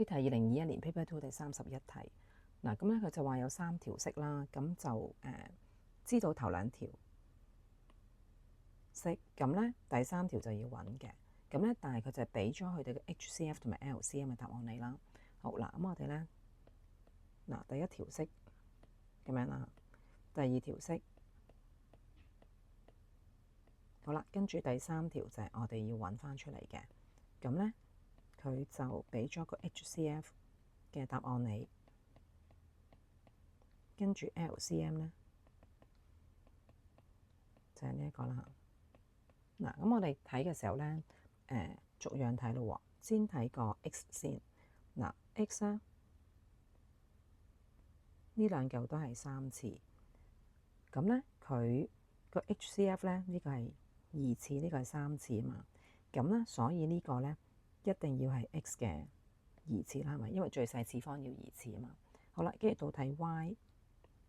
呢題2021年 Paper 2第31題。嗱，咁咧佢就話有3條式啦，咁就知道頭2條式，咁咧第3條就要揾嘅。咁咧，但係佢就俾咗佢哋嘅 HCF 同埋 LCM 嘅答案你啦。好啦，咁我哋咧嗱，第1條式咁樣啦，第2條式好啦，跟住第3條就係我哋要揾翻出嚟嘅。咁咧佢就俾咗個 HCF 嘅答案你，跟住 LCM 咧就係呢一個啦。嗱，咁我哋睇嘅時候咧，逐樣睇咯喎。先睇個 X 先。嗱，X 咧呢兩嚿都係3次，咁咧佢個 HCF 咧呢個係2次，呢個係3次啊嘛。咁咧所以呢個咧一定要係 X 嘅2次啦，係咪？因為最細次方要2次啊嘛。好啦，跟住到睇 Y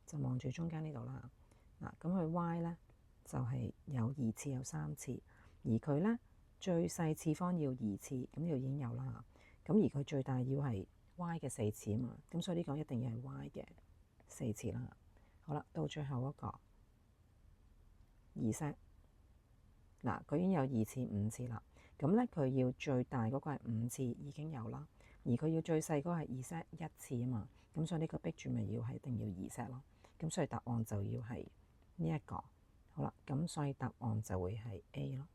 就望住中間呢度啦。嗱，咁佢 Y 咧就係有2次有3次，而佢咧最細次方要2次，咁呢度已經有啦。咁而佢最大要係 Y 嘅4次啊嘛，咁所以呢個一定要係 Y 嘅4次啦。好啦，到最後一個Z，嗱，佢已經有2次5次啦。咁咧佢要最大嗰個係5次已經有啦，而佢要最細嗰個係Z 1次啊嘛。咁所以呢個逼住咪要係一定要Z咯。咁所以答案就要係呢一個。好啦，咁所以答案就會係 A 咯。